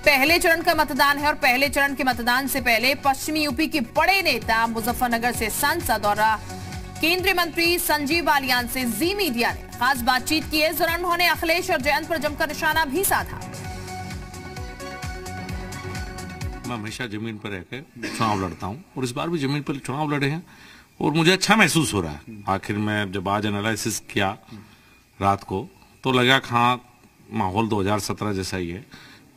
पहले चरण का मतदान है और पहले चरण के मतदान से पहले पश्चिमी यूपी के बड़े नेता मुजफ्फरनगर से सांसद और केंद्रीय मंत्री संजीव बालियान से जी मीडिया ने खास बातचीत की है। इस दौरान उन्होंने अखिलेश और जयंत पर जमकर निशाना भी साधा। मैं हमेशा जमीन पर रहकर चुनाव लड़ता हूं और इस बार भी जमीन पर चुनाव लड़े हैं और मुझे अच्छा महसूस हो रहा है। आखिर में जब आज एनालिसिस किया रात को तो लगा कि हाँ माहौल 2017 जैसा ही है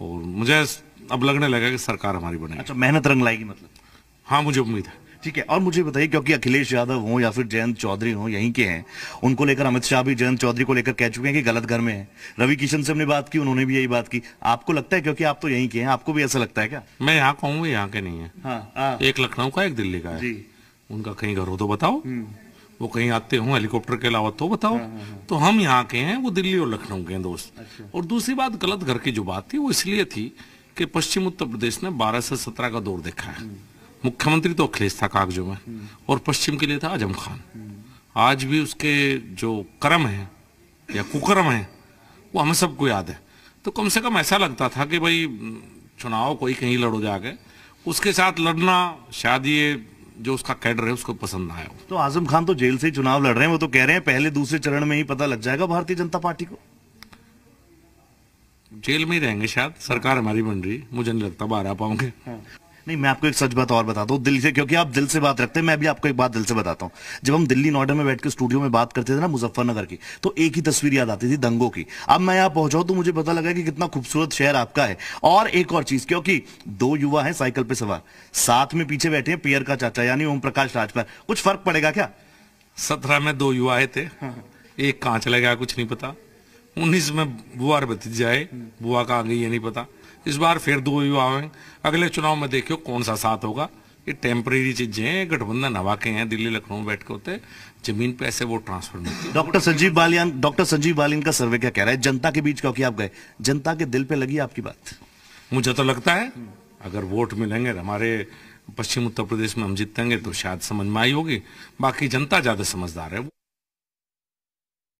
और मुझे अब लगने लगा कि सरकार हमारी बनेगी। अच्छा, मेहनत रंग लाएगी मतलब? हाँ, मुझे उम्मीद है। ठीक है, और मुझे बताइए, क्योंकि अखिलेश यादव हो या फिर जयंत चौधरी हो यहीं के हैं, उनको लेकर अमित शाह भी जयंत चौधरी को लेकर कह चुके हैं कि गलत घर में है। रवि किशन से हमने बात की, उन्होंने भी यही बात की। आपको लगता है, क्योंकि आप तो यहीं के हैं, आपको भी ऐसा लगता है क्या? मैं यहाँ का हूँ, यहाँ के नहीं है। हाँ, एक लखनऊ का, एक दिल्ली का है। उनका कहीं घर हो तो बताओ, वो कहीं आते हो हेलीकॉप्टर के अलावा तो बताओ। तो हम यहाँ के हैं, वो दिल्ली और लखनऊ के हैं दोस्त। अच्छा। और दूसरी बात, गलत घर की जो बात थी वो इसलिए थी कि पश्चिम उत्तर प्रदेश ने 12 से 17 का दौर देखा है। मुख्यमंत्री तो अखिलेश था कागजों में और पश्चिम के लिए था आजम खान। आज भी उसके जो कर्म है या कुकर्म है वो हमें सबको याद है। तो कम से कम ऐसा लगता था कि भाई चुनाव कोई कहीं लड़ो जाके, उसके साथ लड़ना शायद ये जो उसका कैडर है उसको पसंद ना आया हो। तो आजम खान तो जेल से ही चुनाव लड़ रहे हैं, वो तो कह रहे हैं पहले दूसरे चरण में ही पता लग जाएगा भारतीय जनता पार्टी को। जेल में ही रहेंगे शायद, सरकार हमारी बन रही, मुझे नहीं लगता बाहर आ पाओगे। नहीं, मैं आपको एक सच बात और बताता हूँ दिल से, क्योंकि आप दिल से बात रखते हैं। मैं भी आपको एक बात दिल से बताता हूँ। जब हम दिल्ली नोएडा में बैठ के स्टूडियो में बात करते थे ना मुजफ्फरनगर की, तो एक ही तस्वीर याद आती थी, दंगों की। अब मैं यहाँ पहुंचा तो मुझे पता लगा कि कितना खूबसूरत शहर आपका है। और एक और चीज, क्योंकि 2 युवा हैं साइकिल पे सवार, साथ में पीछे बैठे हैं पियर का चाचा यानी ओम प्रकाश राजभर। कुछ फर्क पड़ेगा क्या? 17 में 2 युवा आए थे, एक कहाँ चला गया कुछ नहीं पता। 19 में बुआ भतीजा आए, बुआ कहाँ गई ये नहीं पता। इस बार फिर 2 युवा हैं। अगले चुनाव में देखियो कौन सा साथ होगा। ये टेम्परेरी चीजें हैं, गठबंधन हवा के हैं, दिल्ली लखनऊ बैठ के होते, जमीन पे ऐसे वोट ट्रांसफर नहीं। डॉक्टर संजीव बालियान का सर्वे क्या कह रहा है जनता के बीच, क्योंकि आप गए, जनता के दिल पे लगी आपकी बात? मुझे तो लगता है अगर वोट मिलेंगे हमारे पश्चिम उत्तर प्रदेश में हम जीतेंगे तो शायद समझ में आई होगी। बाकी जनता ज्यादा समझदार है।